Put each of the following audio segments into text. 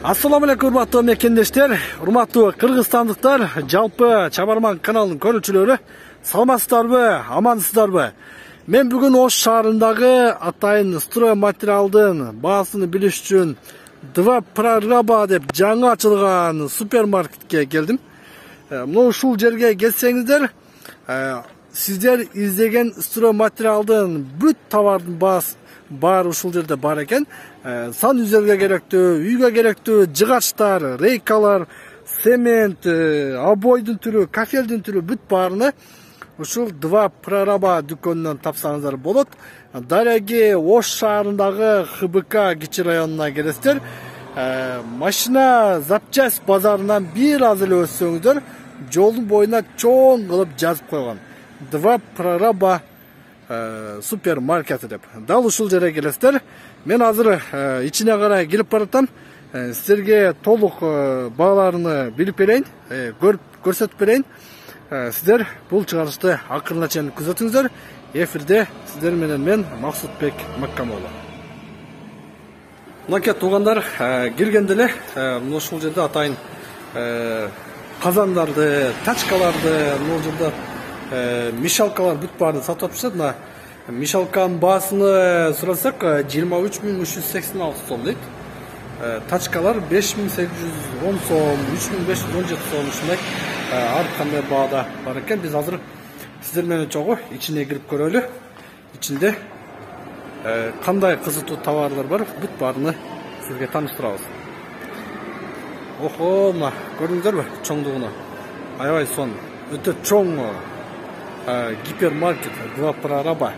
Assalamu alaikum урматтуу мекендештер, урматтуу кыргызстандыктар, жалпы Чабарман каналынын көрүүчүлөрү, саламатсыздарбы, амансыздарбы? Мен бүгүн Ош шаарындагы атайын строй материалдын баасын билиш үчүн Два прораба деп жаңы ачылган супермаркетке келдим. Мына ушул жерге келсеңиздер, сиздер издеген строй материалдын бүт товардын баасы бар ушул жерде бар экен. Сан üzerге керектүү, үйгө керектүү жыгачтар, рейкалар, цемент, обойдун түрү, кафелдин түрү бүт баарыны ушул Два прораба дүкөнүнөн тапсаңыздар болот. Дареги Ош шаарындагы ХБК кичи районуна келесиздер. Машина запчасть базарынан бир аз эле өтсөңүздөр, жолдун боюна чоң кылып жазып койгон. Два прораба супермаркети деп. Дал ушул жерге келесиздер. Мен азыр ичине карай кирип баратам. Сиздерге толук бааларын билип берейин, көрсөтүп берейин. Сиздер бул чыгарышты акырына чейин күзөтүңүздөр. Эфирде сиздер менен мен Максутбек Маккамолу. Мынакей туугандар, киргенде эле ушул жерде атайын казандарды, тачкаларды, бул жерде мешалкалар бүт баарын сатып атышат. Мына мешалканын баасыны сурасак 23.386 сом дейт. Тачкалар 5.810 сом, 3.517 сом ушундай ар кандай баада бар экен. Биз азыр сиздер менен чогуу ичине кирип көрөлү. Ичинде кандай кызыктуу товарлар бар, бүт баарыны сизге тааныштырабыз. Охо, мына көрдүңүздөрбү чоңдугуну? Аябай сон, өтө чоң гипермаркет Два прораба.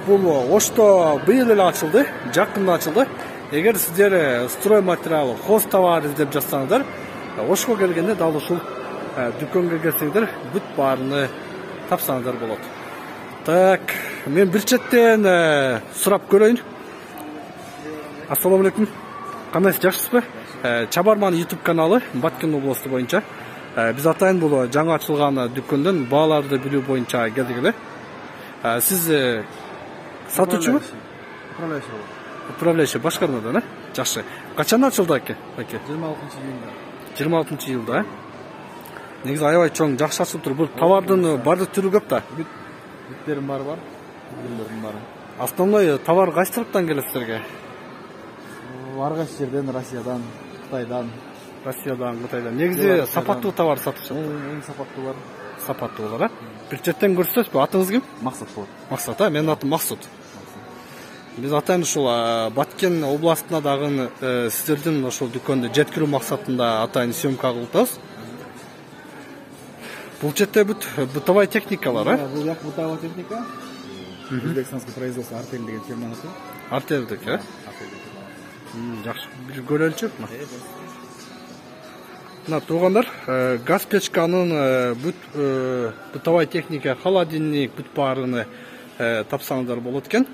Бул Ошто быйыл эле ачылды, жакында ачылды. Эгер сиздер строй материалы, хоз товар издеп жатсаңыздар, Ошко келгенде дал ушул дүкөнгө келсеңиздер, бүт баарыны тапсаңыздар болот. Так, мен бир четтен сурап көрөйүн. Ассаламу алейкум. Кандайсыз, жакшысызбы? Чабарман YouTube каналы Баткен областы боюнча. Биз атайын бул жаңы ачылган дүкөндөн бааларды билүү боюнча келдик эле. Сиз сатуучубу? Управляющий башкармадан, жакшы. Качан ачылды аке? 26-июлда. Негизи аябай чоң, жакшы ачылып тур. Бул товардын бардык түрү көп да. Бүттерим бар. Бүлдөрүм бар. Основной товар кайсы тараптан келет силерге? Ар кайсы жерден, Россиядан, Кытайдан. Кытайдан. Негизи сапаттуу товар сатышат. Эң сапаттуулар. Сапаттуулар, бир четтен көрсөтөсүзбү? Атыңыз ким? Максат болот. Максат, менин атым Максут. Биз атайын ушул Баткен областына дагы сиздердин ошол дүкөндү жеткирүү максатында атайын съемка кылып атабыз. Бул четте бытовая техникалар, Бул жак бытовая техника. Өзбекстанский производство Артель деген фирманыкы. Артелдик, жакшы. Бир көрөлүчү. Мына туугандар, газ печканын бүт бытовая техника, холодильник бүт баарыны тапсаңыздар болот экен.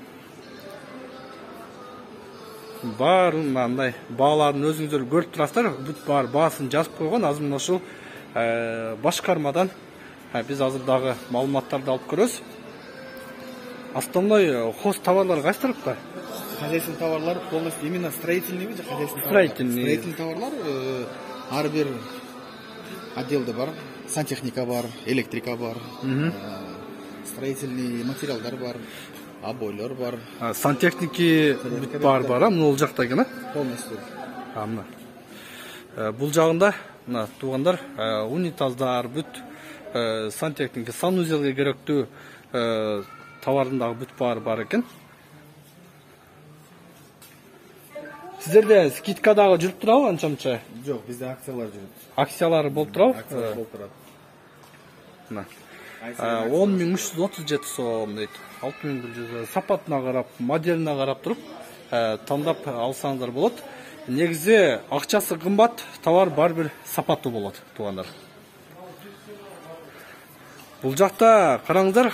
Баарын мындай бааларын өзүңүздөр көрүп турасыздар, бүт баар баасын жазып койгон. Азыр мына ушул башкармадан биз азыр дагы маалыматтарды алып көрөбүз. Основной хоз товарлар кайсы тарапта? Хозяйственный товарлар полностью именно строительный же хозяйственный. Строительный товарлар ар бир отделде бар. Сантехника бар, электрика бар. Строительный материалдар бар. Обойлор бар. Сантехники бүт бар, мына жакта экен, Полностью. Мына бул жагында мына туугандар унитаздар бүт сантехника, санузелге керектүү товардын дагы бүт баары бар экен. Сиздерде скидка дагы жүрүп турабы анча-мынча? Жок, бизде акциялар жүрөт. Акциялар болуп турабы? Акциялар болуп турат. Мына 10.337 сом дейт. 6.100. Сапатына карап, моделине карап туруп тандап алсаңыздар болот. Негизи акчасы кымбат, товар бар бир сапаттуу болот, туугандар. Бул жакта караңыздар,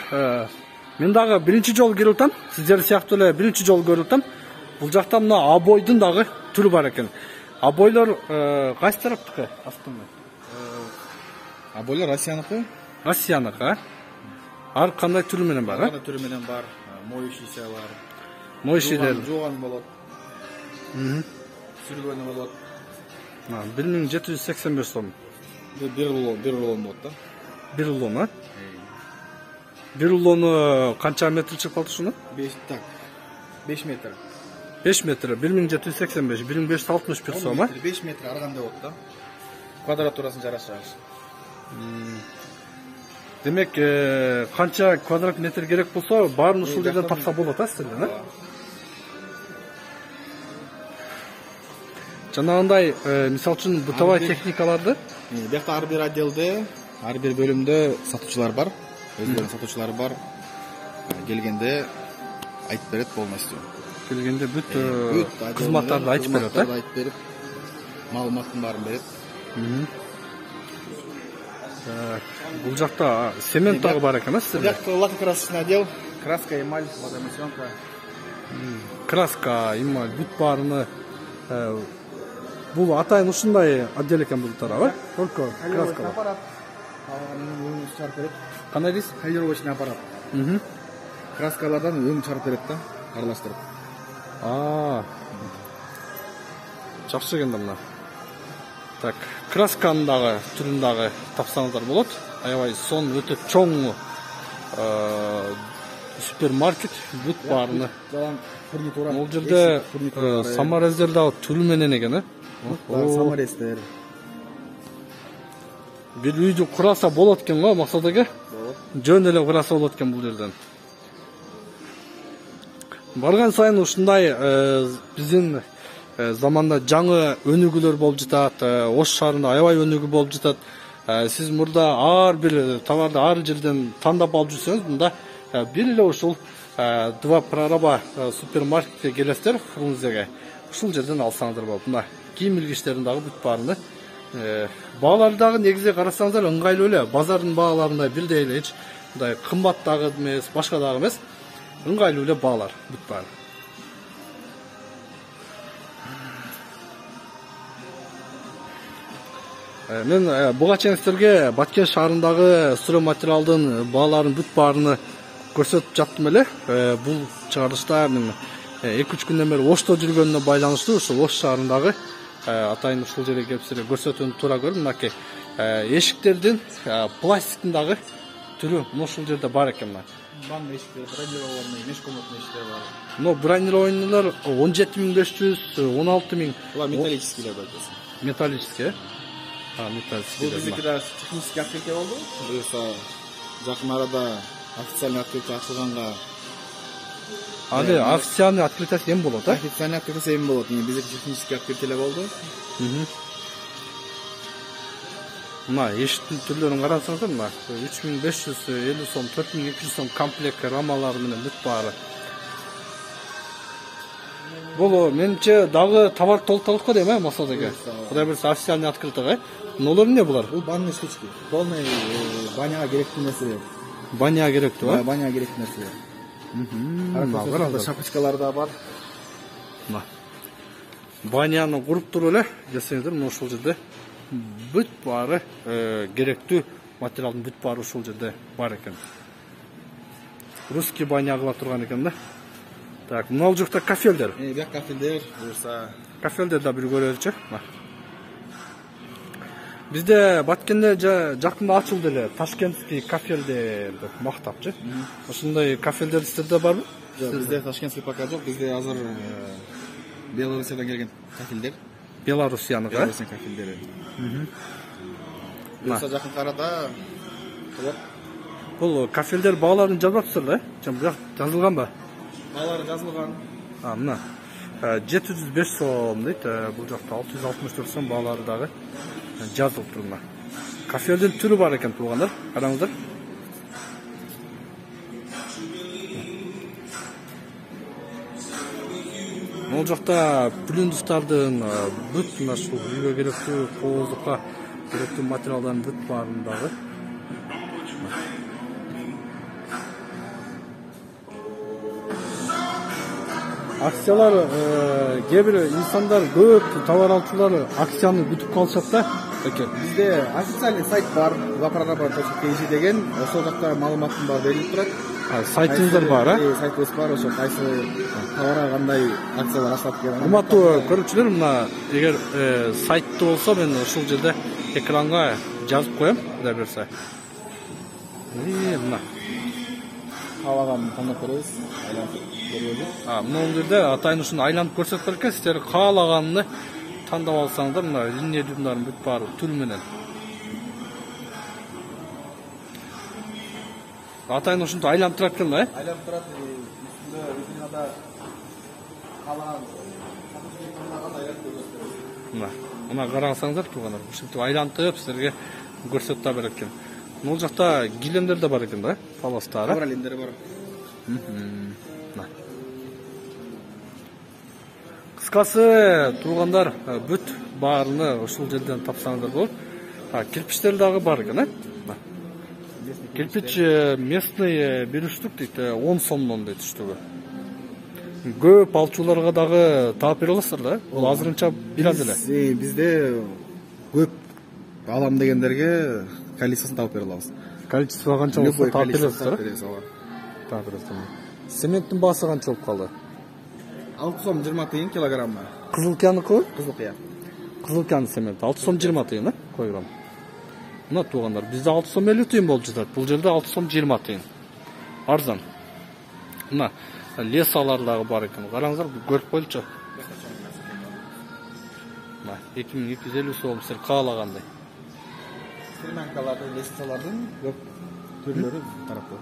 мен дагы биринчи жолу кирип атам. Сиздер сыяктуу эле биринчи жолу көрүп атам. Бул жакта мына обойдун дагы түрү бар экен. Обойлор кайсы тараптыкы? Обойлор Россияныкы. Россияныкы, ар кандай түрү менен бар, Кандай түрү менен бар. Моющийся бар. Моющийлер. Жууган болот. сүргөнү болот. 1785 сом. Бир рулон болот да. Bir rulon ha? Bir rulonu kança metre çıkmadı şunu? 5 metr. 5 metre, 1785, 1561 som ha? 5 metr arganda болот да. Квадратурасын жарашабыз. Demek kança kvadrat metre gerek bolsa bарын ушул жерден тапса болот ha сиздерден ha? Жанагындай, мисалы үчүн бытовой техникаларды Биякта ар бир отделде, ар бир бөлүмдө сатуучулар бар. Өздөрүнүн сатуучулары бар. Келгенде айтып берет полностью. келгенде бүт кызматтарды айтып берет ha? Айтып берип, маалыматтын баарын берет. Бул жакта цемент дагы бар экен, сиздерде? Биякта лакокрасочный отдел, краска, эмаль, водонасёнка. Краска, эмаль, бүт баарыны бул атайын ушундай отдел экен бул тарабы? Только краска. Аппарат. Өң чыгарып берет. Кандай дейсиз? Колировочный аппарат. Краскалардан өң чыгарып берет да, аралаштырып. Жакшы экен да мына. Так, красканын дагы түрүн дагы тапсаңыздар болот. Аябай сон өтө чоң супермаркет, бүт баарыны. Фурнитура. Бул жерде саморезер дагы түрү менен экен, э? Саморезтер. Бир үйдү кураса болот экен го, максат эке? Болот. Жөн эле кураса болот экен бул жерден. Барган сайын ушундай биздин заманда жаңы өнүгүүлөр болуп жатат, Ош шаарында аябай өнүгүү болуп жатат. Сиз мурда ар бир товарды ар жерден тандап алып жүрсөңүз, мында бир эле ушул два прораба супермаркетке келесиздер, Фрунзеге. Ушул жерден алсаңыздар болот. Мына кийим илгичтерин дагы бүт баарыны. Баалары дагы негизи карасаңыздар ыңгайлуу эле, базардын бааларындай бирдей эле, эч мындай кымбат дагы эмес, башка дагы эмес. Ыңгайлуу эле баалар бүт баары. Мен буга чейин сиздерге Баткен шаарындагы строй материалдын бааларын бүт баарыны көрсөтүп жаттым эле. Бул чыгарылышта мен 2-3 күндөн бери Ошто жүргөнүнө байланыштуу ушул Ош шаарындагы атайын ушул жерге келип сиздерге көрсөтүүнү туура көрдүм. Мынакей эшиктердин пластиктин дагы түрү ушул жерде бар экен мына. Ванна эшиктер, бронированный, межкомнатный эшиктер бар. Но бронированныйлар 17500, 16000. Булар металлическийлер байкасы. Металлический. Металлический. Бул биздикиде технический открытие болду. Буюрса жакын арада официальный открытие ачылганга. Али официальный открытие эми болот, а? Официальный открытие эми болот. Биздики технический открытие болду. Мына эшиктин түрлөрүн карасаңыздар, мына 3550 сом, 4200 сом комплект рамалары менен бүт баары. Бул менче дагы товар толтурат го дейм, Масат эке. Кудай берсе официальный открытие. Нолор эмне булар? Бул банный штучки. Полный баняга керектүү нерсе. Баняга керектүү, а? Баняга керектүү нерсе. Шапочкалар да бар. Мына. Баняны куруп туруп эле десеңиздер, мына ушул жерде бүт баары керектүү материалдын бүт баары ушул жерде бар экен. Русский баня кыла турган экен да. Так, мына жакта кафелдер. Бияк кафелдер, буюрса Кафелдер да бир көрөлүчү. Бизде Баткенде жакында ачылды эле Ташкентский кафелдер деп мактапчы. Ошондой кафелдер сиздерде барбы? Бизде Ташкентский пока жок, бизде азыр Белоруссиядан келген кафелдер. Белоруссияныкы. Белоруссия кафелдери. Буюрса жакын арада болот. Бул кафелдер бааларын жазбапсыздар да? Жана жазылганбы? Баалары жазылган. Мына 705 сом дейт. Бул жакта 664 сом баалары дагы жазылып тур мына. Кафелдин түрү бар экен туугандар. Караңыздар. Бул жакта плюндустардын бүт мына ушул үйгө керектүү, коозукка керектүү материалдардын бүт баарын дагы. акциялар кээ бир инсандар көп товар алуучулар акцияны күтүп калышат да. Бизде официальный сайт бар, vapraraba.kz деген, ошол жакта маалыматтын баары берилип турат. Сайтыңыздар бар, Сайтыбыз бар, ошо кайсы товарга кандай акциялар ашылат деген. Урматтуу көрүүчүлөр, мына эгер сайты болсо мен ушул жерде экранга жазып коем, Кудай берсе. Мына Каалаганын тандап көрөбүз, айлантып көрөбүз. Мына жерде атайын ушуну айлантып көрсөтүп экен, сиздер каалаганын тандап алсаңыздар, мына линия дюймдарын бүт баары түр менен. Атайын ушунтип айланып турат экен да? Айланып турат, үстүндө резинада каалаган айлантып көрсөтөбүз. Мына карасаңыздар туугандар, ушинтип айлантып сиздерге көрсөтүп та берет экен. Бул жакта килемдер да бар экен да, паластары. Бар килемдери бар. Кыскасы, туугандар, бүт баарыны ушул жерден тапсаңыздар болот. Кирпичтер дагы бар экен, Кирпич местный берүштүк дейт, 10 сомдон дейт үчтүгү. Көп алчуларга дагы таап бере аласыздар да? Бул азырынча бираз эле. Бизде көп алам дегендерге количествосын таап бере алабыз. Количество канча болсо таап бересиздер? Таап беребиз. Сементтин баасы канча болуп калды? 6 сом 20 тыйын килограмма. Кызылкяныкы? Кызылкыя. Кызылкяны семент 6 сом 20 тыйын, килограмм. Мына туугандар, бизде 6 сом 50 тыйын болуп жатат. Бул жерде 6 сом 20 тыйын. Арзан. Мына лесалар дагы бар экен. Караңыздар, көрүп коелучу. Мына 2250 сом сиз каалагандай. Семенкалардын, лесалардын көп түрлөрү тарапта.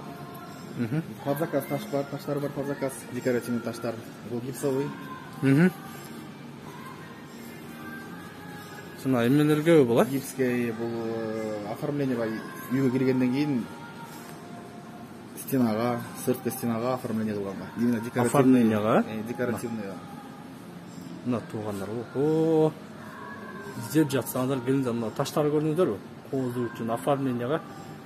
Под заказ таш бар, таштар бар, под заказ декоративный таштар. Бул гипсовый. Сына эмелерге болот? Гипске бул оформление бар. Үйгө киргенден кийин стенага, сырткы стенага оформление кылганга. Именно Оформленияга? Декоративный. Мына туугандар, ого. Издеп жатсаңыздар, келиңиздер, мына таштар көрдүңүздөрбү? Кооздуу үчүн оформленияга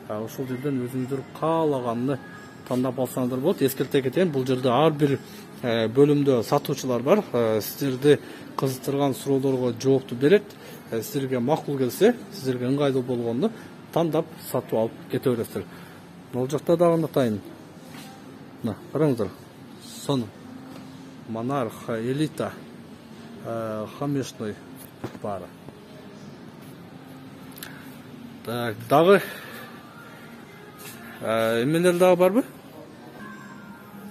ошол жерден өзүңүздөр каалаганды тандап алсаңыздар болот. Эскерте кетейин, бул жерде ар бир бөлүмдө сатуучулар бар. Сиздерди кызыктырган суроолорго жоопту берет. Сиздерге макул келсе, сиздерге ыңгайлуу болгонду тандап сатып алып кете бересиздер. Бул жакта дагы атайын. Мына, караңыздар. Сон Монарх, Элита, Хамешной бары. Так, дагы эмелер дагы барбы?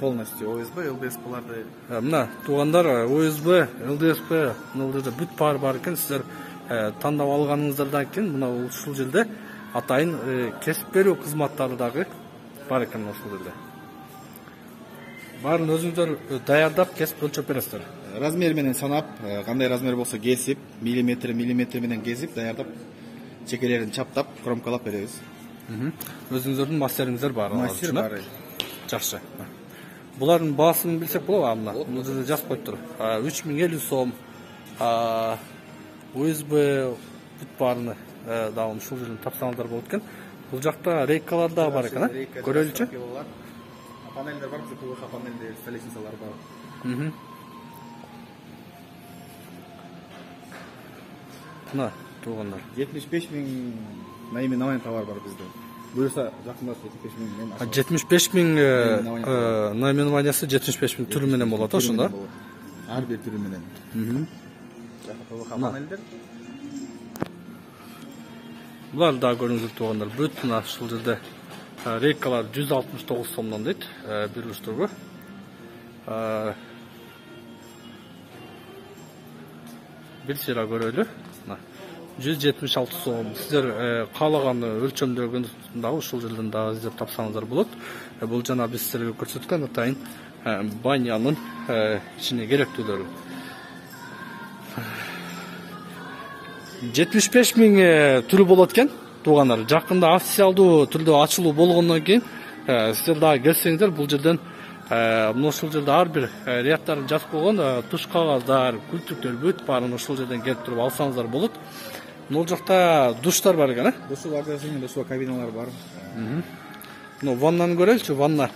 Полностью ОСБ, ЛДСПларды. Мына туугандар, ОСБ, ЛДСП, мына жерде бүт бар экен. Сиздер тандап алганыңыздардан кийин мына ушул жерде атайын кесип берүү кызматтары дагы бар экен ушул жерде. Баарын өзүңүздөр даярдап кесип өлчөп бересиздер. Размер менен санап, кандай размер болсо кесип, миллиметр менен кесип даярдап, чекелерин чаптап, кромкалап беребиз. Өзүңүздөрдүн мастериңиздер бар. Мастер бар. Жакшы. Булардын баасын билсек болобу? Мына жерде жазып коюптур. 3050 сом. ОСБ бүт баарыны дагы ушул жерден тапсаңыздар болот экен. Бул жакта рейкалар дагы бар экен, көрөлүчү. Панелдер бар, ПВХ панелдер, столешницалар бар. Мына туугандар, 75 миң наименование товар бар бизде. Буюрса жакында 75 миң наименованиясы 75 миң түрү менен болот, ошондо? Ар бир түрү менен. ПВХ панелдер. Булар да көрүңүздөр туугандар, бүт мына ушул жерде рейкалар 169 сомдон дейт, бир уштургу. 1 сыйра көрөлү. 176 сом. Сиздер каалаган өлчөмдөгүн дагы ушул жерден дагы издеп тапсаңыздар болот. Бул жана биз сиздерге көрсөткөн атайын банянын ичине керектүүлөрү. 75 миң түрү болот экен. Туугандар, жакында официалдуу түрдө ачылуу болгондон кийин сиздер дагы келсеңиздер, бул жерден мына ушул жерде ар бир рядтарын жазып койгон туш кагаздар, күлтүктөр бүт баарын ушул жерден келип туруп алсаңыздар болот. Бул жакта душтар бар экен, Душулар, кабиналар бар. Ну, ваннаны көрөлүчү, ванна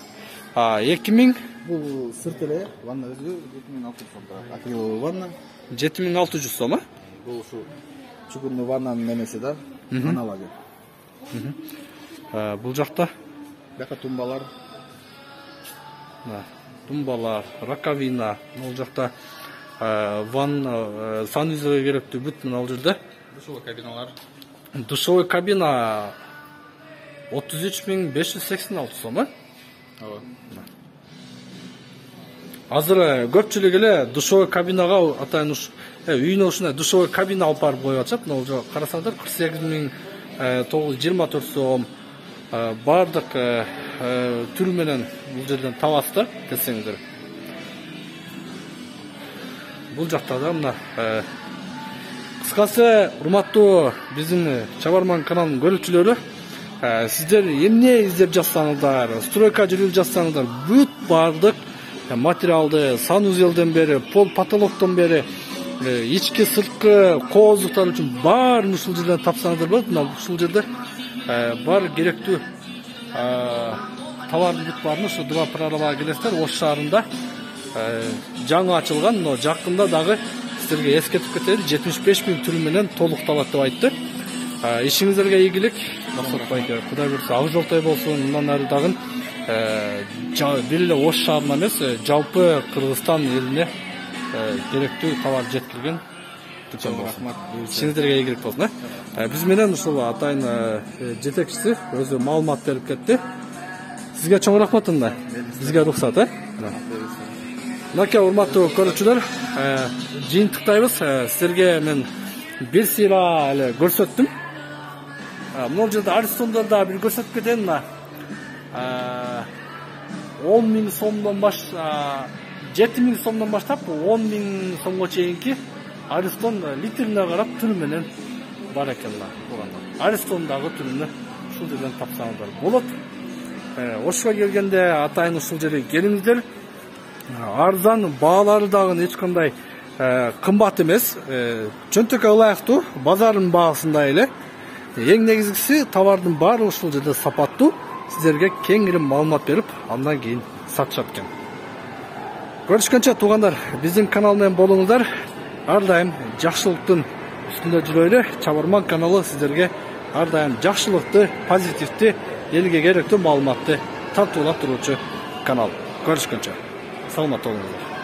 2000 Бул сырт эле, ванна өзү 7600 сом турат. Акриловый ванна. 7600 сом, Бул ушу чугунный ваннанын немеси да, аналогы. Бул жакта Бияка тумбалар. тумбалар, раковина, бул жакта ванна, санузелге керектүү бүт мына ал жерде. Душевой кабиналар. Душевой кабина 33586 сом, Ооба. Азыр көпчүлүк эле душевой кабинага атайын үйүнө ушундай душевой кабина алып барып коюп атышат. Мына жол карасаңдар 48924 сом. Бардык түрү менен бул жерден табасыздар десеңиздер. Бул жакта да мына кыскасы урматтуу биздин Чабарман каналынын көрүүчүлөрү, сиздер эмне издеп жатсаңыздар, стройка жүрүп жатсаңыздар, бүт бардык материалды санузелден бери, пол потолоктон бери, ички сырткы кооздуктар үчүн баарын ушул жерден тапсаңыздар болот. Мына ушул жерде бар керектүү товардын бүт баарын ушу два прорабага келесиздер. Ош шаарында жаңы ачылган, но жакында дагы сиздерге эскертип кетели, 75.000 түрү менен толукталат деп айтты. Ишиңиздерге ийгилик. Кудай буйрса ак жолтой болсун. Мындан ары дагы бир эле Ош шаарына эмес, жалпы Кыргызстан элине керектүү товар жеткирген. Рахмат. Ишиңиздерге ийгилик болсун. Биз менен ушул атайын жетекчиси өзү маалымат берип кетти. Сизге чоң рахмат анда. Бизге уруксат, Мынакей урматтуу көрүүчүлөр, жыйынтыктайбыз. Сиздерге мен бир сыйра эле көрсөттүм. Мына жерде Аристонду да бир көрсөтүп кетейин. 10.000 сомдон 7.000 сомдон баштап 10.000 сомго чейинки Аристон литрине карап түрү менен бар экен. Аристондагы түрүнү ушул жерден тапсаңыздар болот. Ошко келгенде атайын ушул жерге келиңиздер. Арзан, баалары дагы эч кандай кымбат эмес. Чөнтөккө ылайыктуу, базардын баасындай эле. Эң негизгиси товардын баары ушул жерде сапаттуу. Сиздерге кеңири маалымат берип, андан кийин сатышат экен. Көрүшкөнчө туугандар, биздин канал менен болуңуздар. Ар дайым жакшылыктын үстүндө жүрөлү. Чабарман каналы сиздерге ар дайым жакшылыкты, позитивди, элге керектүү маалыматты тартуулап туруучу канал. Көрүшкөнчө саламатта болуңуздар.